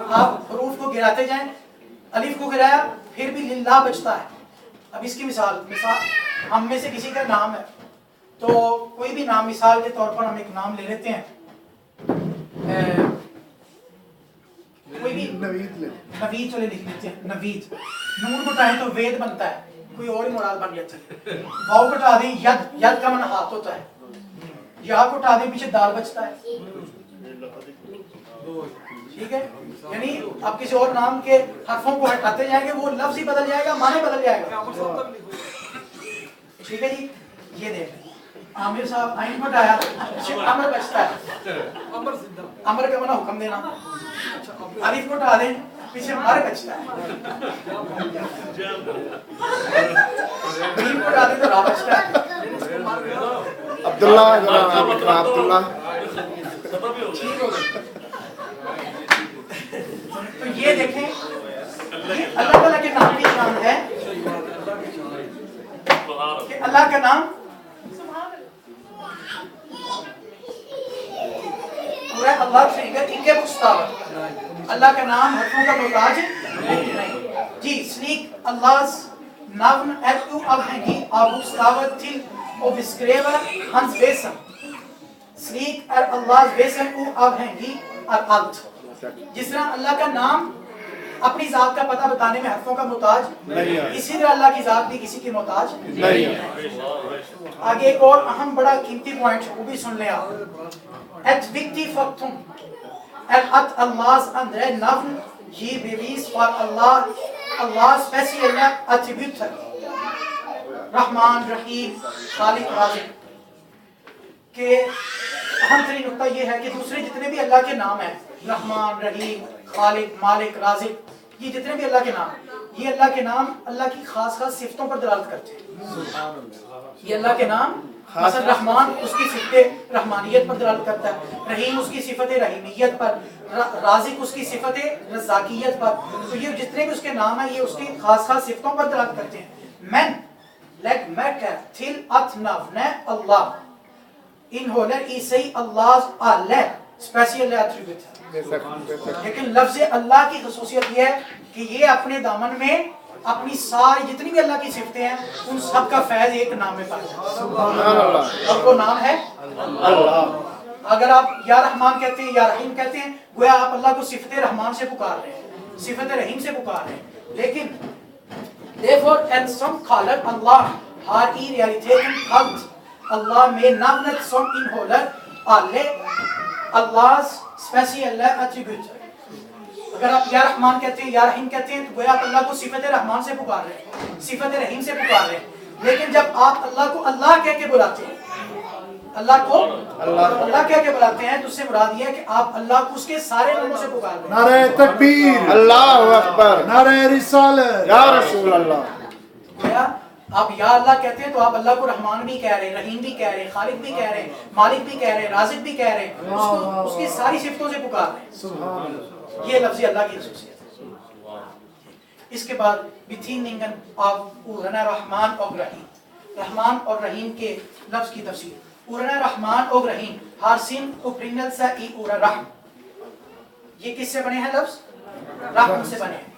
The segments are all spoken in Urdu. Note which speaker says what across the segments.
Speaker 1: آپ حروف کو گراتے جائیں، الف کو گرایا پھر بھی للہ بچتا ہے. اب اس کی مثال ہم میں سے کسی کا نام ہے تو کوئی بھی نام مثال کے طور پر ہم ایک نام لے لیتے ہیں، کوئی بھی نوید چلے لکھ لیتے ہیں، نوید. نون کو ہٹائیں تو وید بنتا ہے، کوئی اور ہی مراد بن جاتا ہے. واو کو ہٹا دیں ید، ید کا معنی ہاتھ ہوتا ہے. یا کو ہٹا دیں پیچھے دال بچتا ہے. ٹھیک ہے، یعنی آپ کسی اور نام کے حرفوں کو ہٹاتے جائیں گے وہ لفظ ہی بدل جائے گا، معنی بدل جائے گا. ٹھیک ہے جی. یہ دیکھیں عامر صاحب آئین کو ہٹایا امر بچتا ہے. امر کا معنی حکم دینا. الف کو ہٹا دیں پیچھے مر بچتا ہے. میم کو ہٹا دیں تو را بچتا ہے.
Speaker 2: عبداللہ
Speaker 1: تو یہ دیکھیں یہ اللہ تعالیٰ کے نام کی شان ہے کہ اللہ کا نام پورا اللہ سے ایک مستعار. اللہ کا نام حرفوں کا محتاج نہیں. جی sleek Allahs navn er uavhengig av bokstaver til å beskrive hans vesen. Slik er Allahs vesen uavhengig av alt. جس طرح اللہ کا نام اپنی ذات کا پتہ بتانے میں حرفوں کا محتاج نہیں ہے، اسی طرح اللہ کی ذات بھی کسی کی محتاج نہیں ہے. آگے ایک اور اہم بڑا قیمتی پوائنٹ وہ بھی سن لیں آپ. Et viktig faktum er at Allahs andre navn gir bevis for Allahs spesielle attributter. رحمان، رحیم، خالق، رازق. کہ اہم ترین نقطہ یہ ہے کہ دوسرے جتنے بھی اللہ کے نام ہیں، رحمان، رحیم، خالق، مالک، رازق، یہ جتنے بھی اللہ کے نام، یہ اللہ کے نام اللہ کی خاص خاص صفتوں پر دلالت کرتے ہیں. یہ اللہ کے نام مثلا رحمان اس کی صفت رحمانیت پر دلالت کرتا ہے، رحیم اس کی صفت رحیمیت پر، رازق اس کی صفت رزاقیت پر. تو یہ جتنے بھی اس کے نام ہیں یہ اس کی خاص خاص صفتوں پر دلالت کرتے ہیں. Men legger til at navnet Allah inneholder i seg Allahs alle spesielle attributter. لیکن لفظ اللہ کی خصوصیت یہ ہے کہ یہ اپنے دامن میں اپنی ساری جتنی بھی اللہ کی صفتیں ہیں ان سب کا فیض ایک نام میں پایا جاتا ہے اور وہ نام ہے اللہ. اگر آپ یا رحمان کہتے ہیں یا رحیم کہتے ہیں گویا آپ اللہ کو صفت رحمان سے پکار رہے ہیں، صفت رحیم سے پکار رہے ہیں. لیکن therefore and some caller Allah har i realiteten kalt Allah med navnet som inneholder alle Allahs spesielle attributter. اگر آپ یا رحمان کہتے ہیں یا رحیم کہتے ہیں تو گویا آپ اللہ کو صفت رحمان سے پکار رہے ہیں، صفت رحیم سے پکار رہے ہیں. لیکن جب آپ اللہ کو اللہ کہہ کے بلاتے ہیں، اللہ کو اللہ کہہ کے بلاتے ہیں تو اس سے مراد یہ ہے کہ آپ اللہ کو اس کے سارے ناموں سے پکار رہے ہیں.
Speaker 2: نعرہ تکبیر، اللہ اکبر، نعرہ رسالت، یا رسول اللہ.
Speaker 1: گویا آپ یا اللہ کہتے ہیں تو آپ اللہ کو رحمان بھی کہہ رہے ہیں، رحیم بھی کہہ رہے ہیں، خالق بھی کہہ رہے ہیں، مالک بھی کہہ رہے ہیں، رازق بھی کہہ رہے ہیں، اس کی ساری صفتوں سے پکار رہے ہیں. سبحان اللہ. یہ لفظ اللہ کی خصوصیت ہے. اس کے بعد between of Urana رحمان اور رحیم، رحمان اور رحیم کے لفظ کی تفسیر. Urana رحمان اور رحیم har sin opprinnelse i ordet rahm. یہ کس سے بنے ہیں لفظ؟ رحم سے بنے ہیں.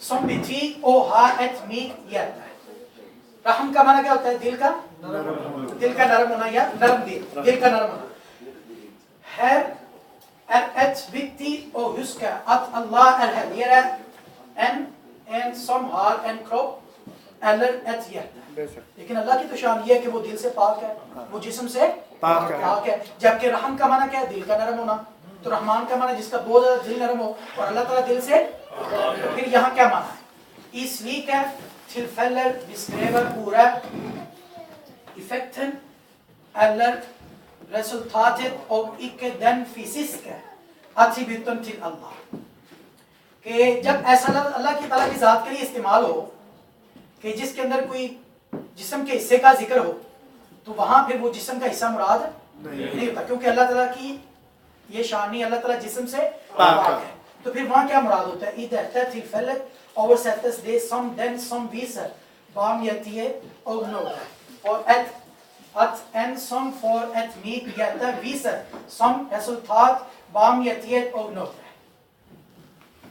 Speaker 1: Som betyr å ha et mykt hjerte. رحم کا معنی کیا ہوتا ہے؟ دل کا نرم ہونا یا نرم دل کا نرم ہونا. Her et viktig å huske at Allah helligere enn en som har en kropp eller et hjerte. لیکن اللہ کی تو شان یہ ہے کہ وہ دل سے پاک ہے، وہ جسم سے پاک ہے. جبکہ رحم کا معنی کیا ہے؟ دل کا نرم ہونا. تو رحمان کا معنی جس کا بہت زیادہ دل نرم ہو اور اللہ تعالیٰ دل سے. پھر یہاں کیا معنی ہے؟ اس لیے tilfeller beskriver ordet effekten eller resultatet og ikke den fysiske attributten til Allah. کہ جب ایسا لفظ اللہ کی تعالیٰ کی ذات کے لیے استعمال ہو کہ جس کے اندر کوئی جسم کے حصے کا ذکر ہو تو وہاں پھر وہ جسم کا حصہ مراد نہیں ہوتا، کیونکہ اللہ تعالیٰ کی یہ شان نہیں، اللہ تعالیٰ جسم سے پاک ہے. تو پھر وہاں کیا مراد ہوتا ہے؟ idettet tilfellet oversettes det som den som viser barmhjertighet og nåde, og at en som får et mykt hjerte viser som resultat barmhjertighet og nåde.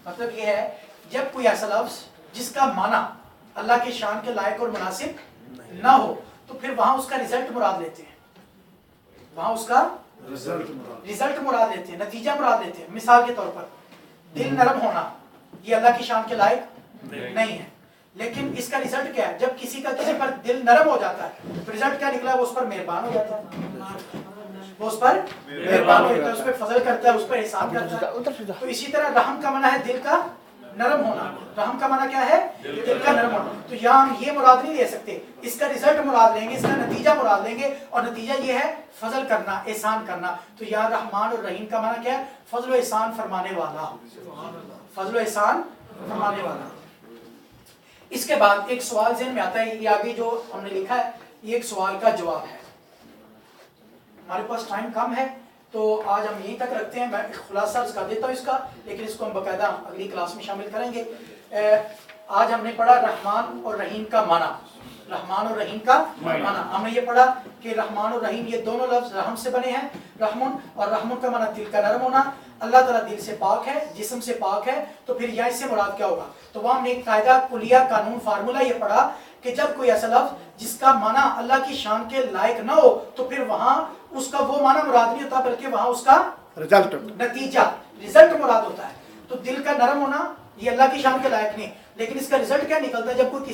Speaker 1: مطلب یہ ہے جب کوئی ایسا لفظ جس کا معنی اللہ کی شان کے لائق اور مناسب نہ ہو تو پھر وہاں اس کا رزلٹ مراد لیتے ہیں، وہاں اس کا رزلٹ مراد لیتے ہیں، نتیجہ مراد لیتے ہیں۔ مثال کے طور پر دل نرم ہونا یہ اللہ کی شان کے لائق نہیں ہے، لیکن اس کا رزلٹ کیا ہے؟ جب کسی کا کسی پر دل نرم ہو جاتا ہے تو رزلٹ کیا نکلا؟ وہ اس پر مہربان ہو جاتا ہے، وہ اس پر مہربان ہو جاتا ہے، اس پہ فضل کرتا ہے، اس پر احسان کرتا ہے۔ تو اسی طرح رحم کا معنی ہے دل کا نرم ہونا، رحم کا معنی کیا ہے؟ دل کا نرم ہونا۔ تو یہاں ہم یہ مراد نہیں لے سکتے، اس کا رزلٹ مراد لیں گے، اس کا نتیجہ مراد لیں گے، اور نتیجہ یہ ہے فضل کرنا، احسان کرنا۔ تو یہاں رحمان اور رحیم کا معنی کیا ہے؟ فضل و احسان فرمانے والا، فضل و احسان فرمانے والا۔ اس کے بعد ایک سوال ذہن میں آتا ہے، یہ آگے جو ہم نے لکھا ہے یہ ایک سوال کا جواب ہے۔ ہمارے پاس ٹائم کم ہے تو آج ہم یہیں تک رکھتے ہیں، میں خلاصہ کر دیتا ہوں اس کا، لیکن اس کو ہم باقاعدہ اگلی کلاس میں شامل کریں گے۔ آج ہم نے پڑھا رحمان اور رحیم کا معنی، رحمان اور رحیم کا معنی ہم نے یہ پڑھا کہ رحمان اور رحیم یہ دونوں لفظ رحم سے بنے ہیں، رحمن، اور رحمن کا معنی دل کا نرم ہونا۔ اللہ تعالیٰ دل سے پاک ہے، جسم سے پاک ہے، تو پھر یہاں اس سے مراد کیا ہوگا؟ تو وہاں ہم نے ایک قاعدہ، کلیہ، قانون، فارمولہ یہ پڑھا کہ جب کوئی ایسا لفظ جس کا معنی اللہ کی شان کے لائق نہ ہو تو پھر وہاں اس کا وہ معنی مراد نہیں ہوتا، بلکہ وہاں اس کا
Speaker 2: رزلٹ،
Speaker 1: نتیجہ، رزلٹ مراد ہوتا ہے۔ تو دل کا نرم ہونا یہ اللہ کی شان کے لائق نہیں، لیکن اس کا رزلٹ کیا نکلتا ہے؟ جب کوئی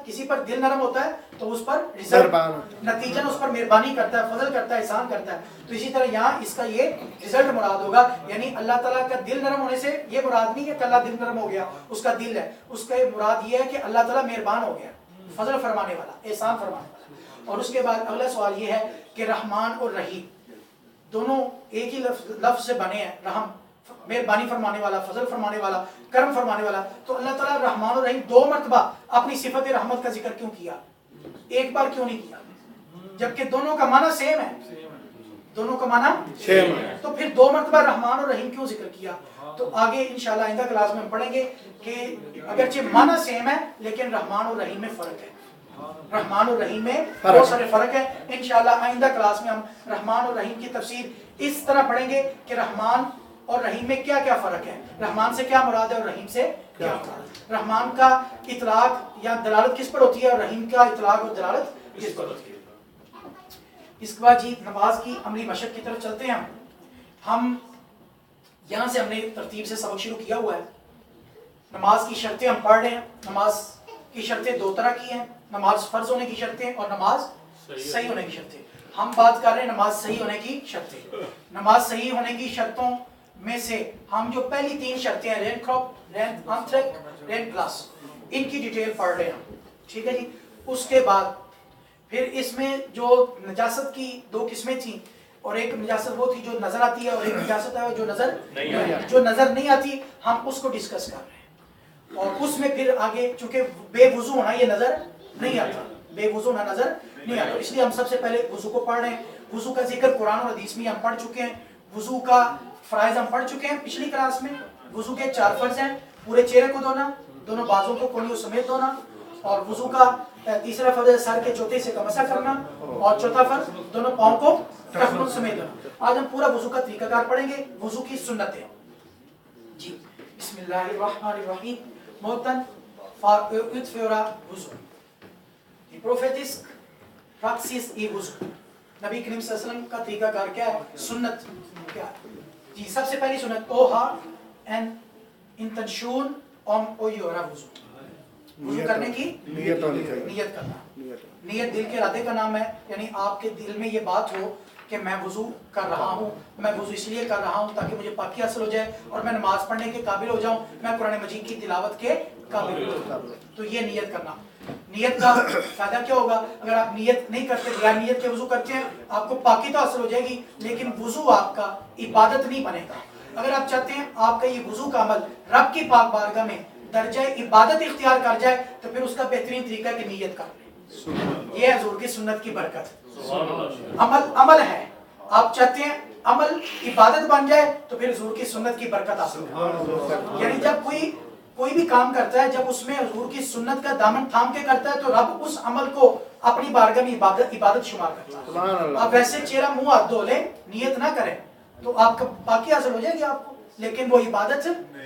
Speaker 1: کسی پر دل نرم ہوتا ہے تو اس پر رزلٹ، نتیجہ اس پر مہربانی کرتا ہے، فضل کرتا ہے، احسان کرتا ہے۔ تو اسی طرح یہاں اس کا یہ رزلٹ مراد ہوگا، یعنی اللہ تعالیٰ کا دل نرم ہونے سے یہ مراد نہیں ہے کہ اللہ دل نرم ہو گیا، اس کا دل ہے، اس کا مراد یہ ہے کہ اللہ تعالیٰ مہربان ہو گیا، فضل فرمانے والا، احسان فرمانے والا۔ اور اس کے بعد اگلا سوال یہ ہے کہ رحمان اور رحیم دونوں ایک ہی لفظ سے بنے ہیں، رحم مہربانی فرمانے والا، فضل فرمانے والا، کرم فرمانے والا۔ تو اللہ تعالیٰ رحمان اور رحیم دو مرتبہ اپنی صفت رحمت کا ذکر کیوں کیا؟ ایک بار کیوں نہیں کیا؟ جبکہ دونوں کا معنی سیم ہے، دونوں کا معنی سیم ہے، تو پھر دو مرتبہ رحمان اور رحیم کیوں ذکر کیا؟ تو آگے انشاءاللہ آئندہ کلاس میں ہم پڑھیں گے کہ اگرچہ معنی سیم ہے لیکن رحمان اور رحیم میں فرق ہے، رحمان اور رحیم میں بہت سارے فرق ہے۔ انشاءاللہ آئندہ کلاس میں ہم رحمان اور رحیم کی تفسیر اس طرح پڑھیں گے کہ رحمان اور رحیم میں کیا کیا فرق ہے، رحمان سے کیا مراد ہے اور رحیم سے کیا مراد ہے، رحمان کا اطلاق یا دلالت کس پر ہوتی ہے اور رحیم کا اطلاق اور دلالت کس پر ہوتی ہے۔ اس کے بعد جی نماز کی عملی مشق کی طرف چلتے ہیں۔ ہم یہاں سے ہم نے ترتیب سے سبق شروع کیا ہوا ہے۔ نماز کی شرطیں ہم پڑھ رہے ہیں۔ نماز کی شرطیں دو طرح کی ہیں، نماز فرض ہونے کی شرطیں اور نماز صحیح ہونے کی شرطیں۔ ہم بات کر رہے ہیں نماز صحیح ہونے کی شرطیں۔ نماز صحیح ہونے کی شرطوں میں سے ہم جو پہلی تین شرطیں ہیں، رین کراپ، رین انتھرک، رین کلاس، ان کی ڈیٹیل پڑھ رہے ہیں، ٹھیک ہے جی۔ اس کے بعد پھر اس میں جو نجاست کی دو قسمیں تھیں، اور ایک نجاست وہ تھی جو نظر آتی ہے اور ایک نجاست ہے جو نظر نہیں آتی، ہم اس کو ڈسکس کر رہے ہیں۔ اور اس میں پھر آگے چونکہ بے وضو ہونا یہ نظر نہیں آتا، بے وضو ہونا نظر نہیں آتا، اس لیے ہم سب سے پہلے وضو کو پڑھ رہے ہیں۔ وضو کا ذکر قرآن اور حدیث میں ہم پڑھ چکے ہیں، وضو کا فرائض ہم پڑھ چکے ہیں پچھلی کلاس میں۔ وضو کے 4 فرض ہیں، پورے چہرے کو دھونا، دونوں بازوں کو کونیوں سمیت دھونا، اور وضو کا تیسرا فرض ہے سر کے چوتھے سے کا مسح کرنا، اور چوتھا فرض دونوں پاؤں کو ٹخنوں سمیت دھونا۔ آج ہم پورا وضو کا طریقہ کار پڑھیں گے، وضو کی سنتیں جی۔ بسم اللہ الرحمن الرحیم۔ محتن فارا وضو، the prophetic practice ای وضو، نبی کریم صلی اللہ علیہ وسلم کا طریقہ کار کیا ہے، سنت کیا ہے جی۔ سب سے پہلی سنت او ہا این انتنشون اوم او یورا وضو، وضو کرنے کی نیت کرنا۔ نیت دل کے ارادے کا نام ہے، یعنی آپ کے دل میں یہ بات ہو کہ میں وضو کر رہا ہوں، میں وضو اس لیے کر رہا ہوں تاکہ مجھے پاکی حاصل ہو جائے اور میں نماز پڑھنے کے قابل ہو جاؤں، میں قرآن مجید کی تلاوت کے قابل ہو جاؤں۔ تو یہ نیت کرنا۔ نیت کا فائدہ کیا ہوگا؟ اگر آپ نیت نہیں کرتے، بغیر نیت کے وضو کرتے ہیں، آپ کو پاکی تو حاصل ہو جائے گی لیکن وضو آپ کا عبادت نہیں بنے گا۔ اگر آپ چاہتے ہیں آپ کا یہ وضو کا عمل رب کی پاک بارگاہ میں درجہ عبادت اختیار کر جائے تو پھر اس کا بہترین طریقہ کہ نیت کر لیں۔ یہ حضور کی سنت کی برکت، عمل ہے۔ آپ چاہتے ہیں عمل عبادت بن جائے تو پھر حضور کی سنت کی برکت حاصل کریں۔ یعنی جب کوئی بھی کام کرتا ہے، جب اس میں حضور کی سنت کا دامن تھام کے کرتا ہے تو رب اس عمل کو اپنی بارگاہ میں عبادت شمار کرتا ہے۔ آپ ویسے چہرہ منہ ہاتھ دھو لیں، نیت نہ کریں تو آپ کا پاکی حاصل ہو جائے گی آپ کو، لیکن وہ عبادت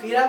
Speaker 1: 4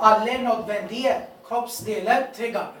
Speaker 1: alle nödvändiga kroppsdelar 3 gånger,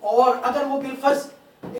Speaker 1: اور اگر وہ بالفرض